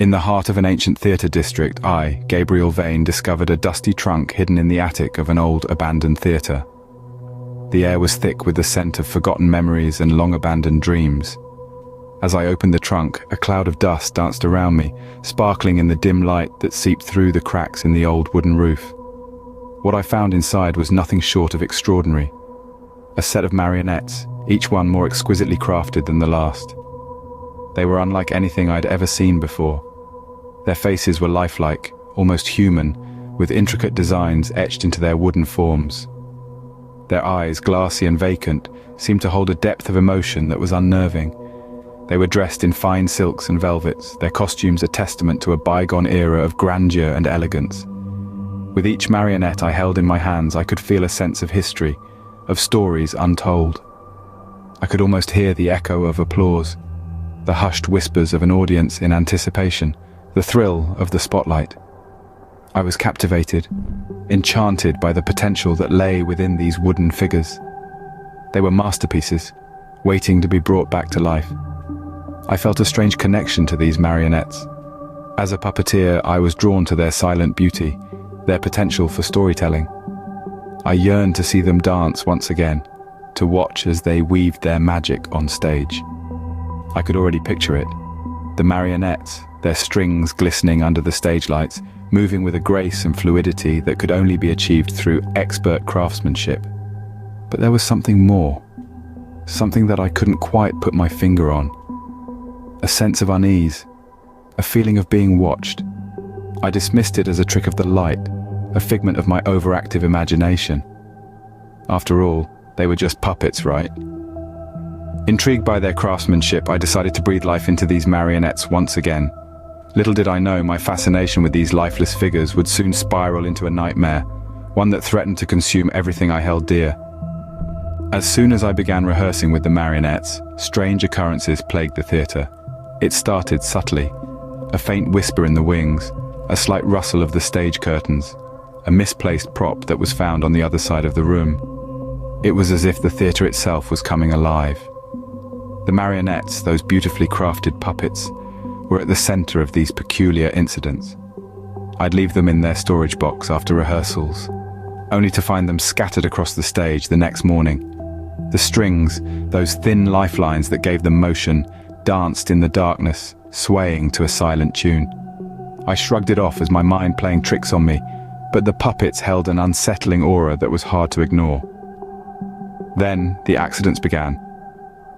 In the heart of an ancient theatre district, I, Gabriel Vane, discovered a dusty trunk hidden in the attic of an old, abandoned theatre. The air was thick with the scent of forgotten memories and long-abandoned dreams. As I opened the trunk, a cloud of dust danced around me, sparkling in the dim light that seeped through the cracks in the old wooden roof. What I found inside was nothing short of extraordinary. A set of marionettes, each one more exquisitely crafted than the last. They were unlike anything I'd ever seen before. Their faces were lifelike, almost human, with intricate designs etched into their wooden forms. Their eyes, glassy and vacant, seemed to hold a depth of emotion that was unnerving. They were dressed in fine silks and velvets, their costumes a testament to a bygone era of grandeur and elegance. With each marionette I held in my hands, I could feel a sense of history, of stories untold. I could almost hear the echo of applause, the hushed whispers of an audience in anticipation, the thrill of the spotlight. I was captivated, enchanted by the potential that lay within these wooden figures. They were masterpieces, waiting to be brought back to life. I felt a strange connection to these marionettes. As a puppeteer, I was drawn to their silent beauty, their potential for storytelling. I yearned to see them dance once again, to watch as they weaved their magic on stage. I could already picture it. The marionettes, their strings glistening under the stage lights, moving with a grace and fluidity that could only be achieved through expert craftsmanship. But there was something more, something that I couldn't quite put my finger on. A sense of unease, a feeling of being watched. I dismissed it as a trick of the light, a figment of my overactive imagination. After all, they were just puppets, right? Intrigued by their craftsmanship, I decided to breathe life into these marionettes once again. Little did I know my fascination with these lifeless figures would soon spiral into a nightmare, one that threatened to consume everything I held dear. As soon as I began rehearsing with the marionettes, strange occurrences plagued the theatre. It started subtly, a faint whisper in the wings, a slight rustle of the stage curtains, a misplaced prop that was found on the other side of the room. It was as if the theatre itself was coming alive. The marionettes, those beautifully crafted puppets, were at the center of these peculiar incidents. I'd leave them in their storage box after rehearsals, only to find them scattered across the stage the next morning. The strings, those thin lifelines that gave them motion, danced in the darkness, swaying to a silent tune. I shrugged it off as my mind playing tricks on me, but the puppets held an unsettling aura that was hard to ignore. Then the accidents began.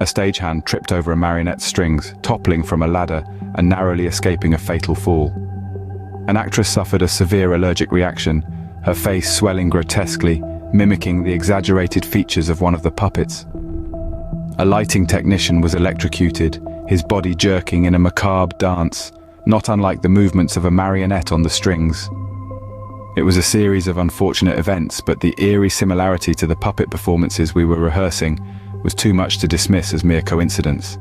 A stagehand tripped over a marionette's strings, toppling from a ladder and narrowly escaping a fatal fall. An actress suffered a severe allergic reaction, her face swelling grotesquely, mimicking the exaggerated features of one of the puppets. A lighting technician was electrocuted, his body jerking in a macabre dance, not unlike the movements of a marionette on the strings. It was a series of unfortunate events, but the eerie similarity to the puppet performances we were rehearsing was too much to dismiss as mere coincidence.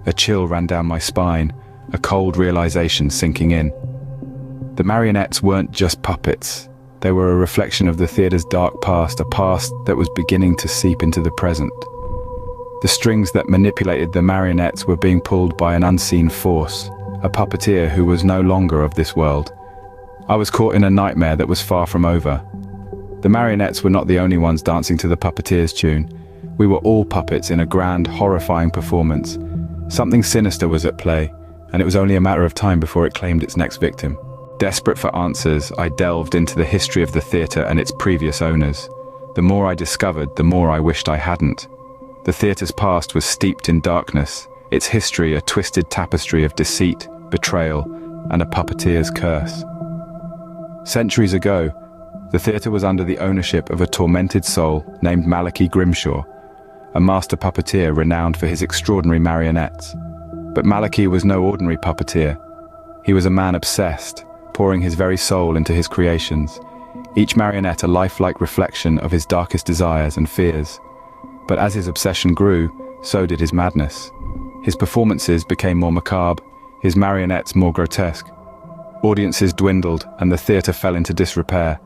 A chill ran down my spine, a cold realization sinking in. The marionettes weren't just puppets. They were a reflection of the theatre's dark past, a past that was beginning to seep into the present. The strings that manipulated the marionettes were being pulled by an unseen force, a puppeteer who was no longer of this world. I was caught in a nightmare that was far from over. The marionettes were not the only ones dancing to the puppeteer's tune. We were all puppets in a grand, horrifying performance. Something sinister was at play, and it was only a matter of time before it claimed its next victim. Desperate for answers, I delved into the history of the theatre and its previous owners. The more I discovered, the more I wished I hadn't. The theatre's past was steeped in darkness, its history a twisted tapestry of deceit, betrayal, and a puppeteer's curse. Centuries ago, the theatre was under the ownership of a tormented soul named Malachi Grimshaw, a master puppeteer renowned for his extraordinary marionettes. But Malachi was no ordinary puppeteer. He was a man obsessed, pouring his very soul into his creations, each marionette a lifelike reflection of his darkest desires and fears. But as his obsession grew, so did his madness. His performances became more macabre, his marionettes more grotesque. Audiences dwindled, and the theatre fell into disrepair.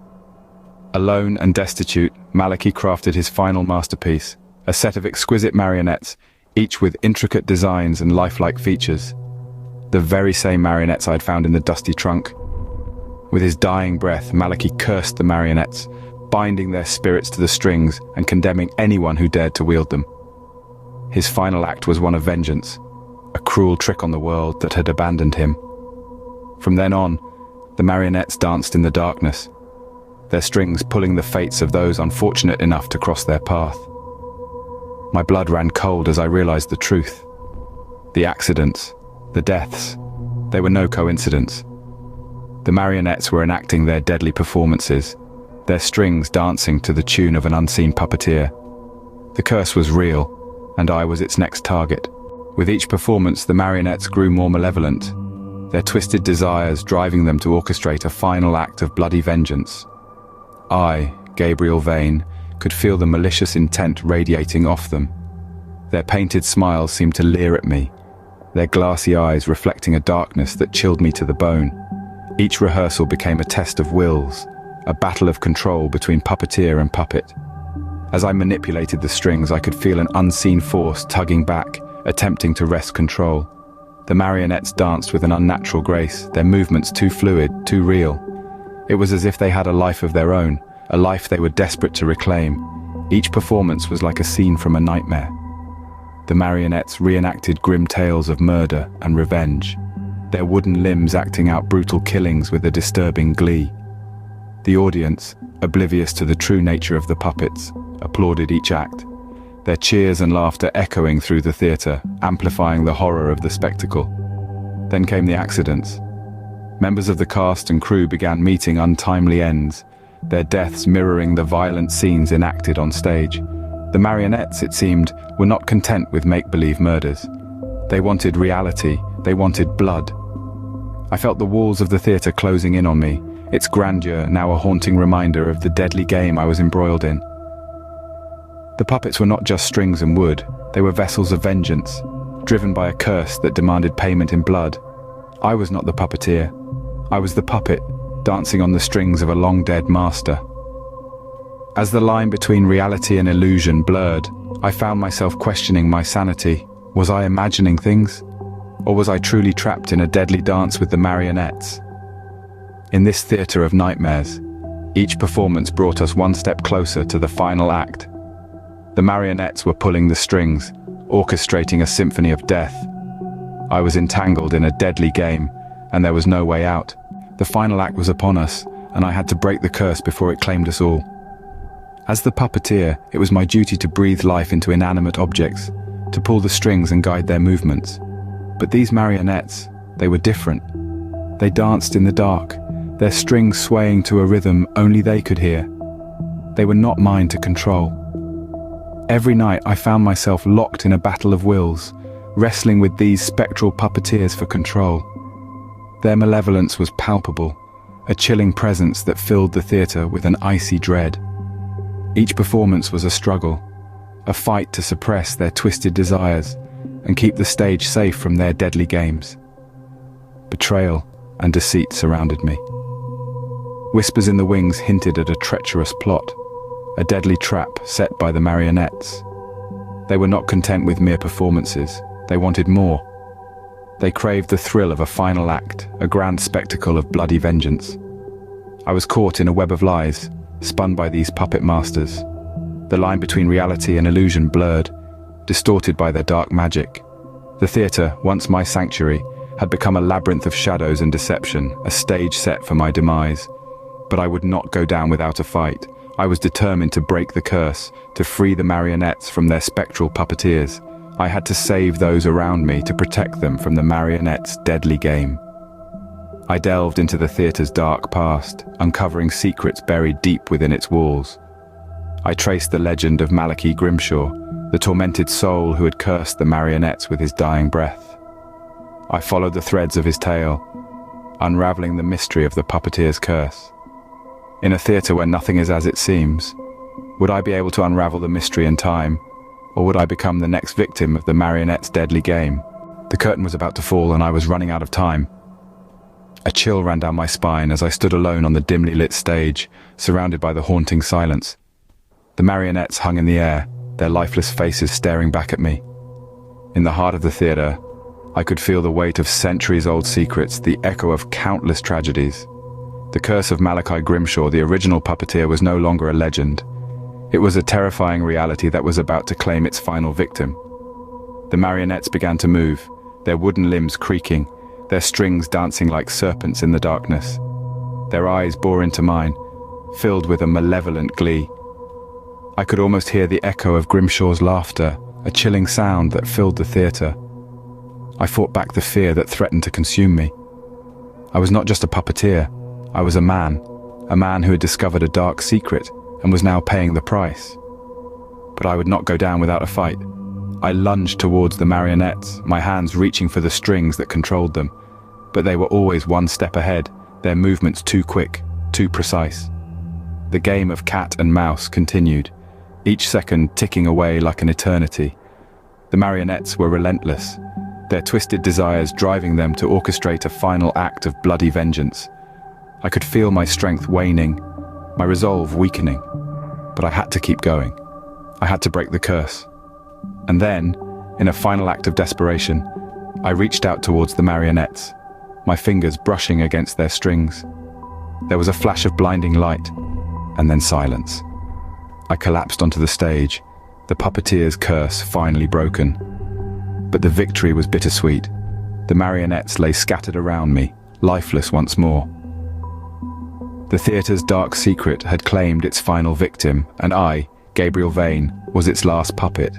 Alone and destitute, Malachi crafted his final masterpiece, a set of exquisite marionettes, each with intricate designs and lifelike features. The very same marionettes I'd found in the dusty trunk. With his dying breath, Malachi cursed the marionettes, binding their spirits to the strings and condemning anyone who dared to wield them. His final act was one of vengeance, a cruel trick on the world that had abandoned him. From then on, the marionettes danced in the darkness, their strings pulling the fates of those unfortunate enough to cross their path. My blood ran cold as I realized the truth. The accidents, the deaths, they were no coincidence. The marionettes were enacting their deadly performances, their strings dancing to the tune of an unseen puppeteer. The curse was real, and I was its next target. With each performance, the marionettes grew more malevolent, their twisted desires driving them to orchestrate a final act of bloody vengeance. I, Gabriel Vane, could feel the malicious intent radiating off them. Their painted smiles seemed to leer at me, their glassy eyes reflecting a darkness that chilled me to the bone. Each rehearsal became a test of wills, a battle of control between puppeteer and puppet. As I manipulated the strings, I could feel an unseen force tugging back, attempting to wrest control. The marionettes danced with an unnatural grace, their movements too fluid, too real. It was as if they had a life of their own, a life they were desperate to reclaim. Each performance was like a scene from a nightmare. The marionettes reenacted grim tales of murder and revenge, their wooden limbs acting out brutal killings with a disturbing glee. The audience, oblivious to the true nature of the puppets, applauded each act, their cheers and laughter echoing through the theatre, amplifying the horror of the spectacle. Then came the accidents. Members of the cast and crew began meeting untimely ends, their deaths mirroring the violent scenes enacted on stage. The marionettes, it seemed, were not content with make-believe murders. They wanted reality, they wanted blood. I felt the walls of the theatre closing in on me, its grandeur now a haunting reminder of the deadly game I was embroiled in. The puppets were not just strings and wood, they were vessels of vengeance, driven by a curse that demanded payment in blood. I was not the puppeteer. I was the puppet, dancing on the strings of a long-dead master. As the line between reality and illusion blurred, I found myself questioning my sanity. Was I imagining things? Or was I truly trapped in a deadly dance with the marionettes? In this theatre of nightmares, each performance brought us one step closer to the final act. The marionettes were pulling the strings, orchestrating a symphony of death. I was entangled in a deadly game, and there was no way out. The final act was upon us, and I had to break the curse before it claimed us all. As the puppeteer, it was my duty to breathe life into inanimate objects, to pull the strings and guide their movements. But these marionettes, they were different. They danced in the dark, their strings swaying to a rhythm only they could hear. They were not mine to control. Every night I found myself locked in a battle of wills, wrestling with these spectral puppeteers for control. Their malevolence was palpable, a chilling presence that filled the theatre with an icy dread. Each performance was a struggle, a fight to suppress their twisted desires and keep the stage safe from their deadly games. Betrayal and deceit surrounded me. Whispers in the wings hinted at a treacherous plot, a deadly trap set by the marionettes. They were not content with mere performances, they wanted more. They craved the thrill of a final act, a grand spectacle of bloody vengeance. I was caught in a web of lies, spun by these puppet masters. The line between reality and illusion blurred, distorted by their dark magic. The theatre, once my sanctuary, had become a labyrinth of shadows and deception, a stage set for my demise. But I would not go down without a fight. I was determined to break the curse, to free the marionettes from their spectral puppeteers. I had to save those around me, to protect them from the marionettes' deadly game. I delved into the theatre's dark past, uncovering secrets buried deep within its walls. I traced the legend of Malachi Grimshaw, the tormented soul who had cursed the marionettes with his dying breath. I followed the threads of his tale, unraveling the mystery of the puppeteer's curse. In a theatre where nothing is as it seems, would I be able to unravel the mystery in time, or would I become the next victim of the marionette's deadly game? The curtain was about to fall and I was running out of time. A chill ran down my spine as I stood alone on the dimly lit stage, surrounded by the haunting silence. The marionettes hung in the air, their lifeless faces staring back at me. In the heart of the theatre, I could feel the weight of centuries-old secrets, the echo of countless tragedies. The curse of Malachi Grimshaw, the original puppeteer, was no longer a legend. It was a terrifying reality that was about to claim its final victim. The marionettes began to move, their wooden limbs creaking, their strings dancing like serpents in the darkness. Their eyes bore into mine, filled with a malevolent glee. I could almost hear the echo of Grimshaw's laughter, a chilling sound that filled the theatre. I fought back the fear that threatened to consume me. I was not just a puppeteer, I was a man who had discovered a dark secret and was now paying the price. But I would not go down without a fight. I lunged towards the marionettes, my hands reaching for the strings that controlled them. But they were always one step ahead, their movements too quick, too precise. The game of cat and mouse continued, each second ticking away like an eternity. The marionettes were relentless, their twisted desires driving them to orchestrate a final act of bloody vengeance. I could feel my strength waning, my resolve weakening, but I had to keep going. I had to break the curse. And then, in a final act of desperation, I reached out towards the marionettes, my fingers brushing against their strings. There was a flash of blinding light, and then silence. I collapsed onto the stage, the puppeteer's curse finally broken. But the victory was bittersweet. The marionettes lay scattered around me, lifeless once more. The theatre's dark secret had claimed its final victim, and I, Gabriel Vane, was its last puppet.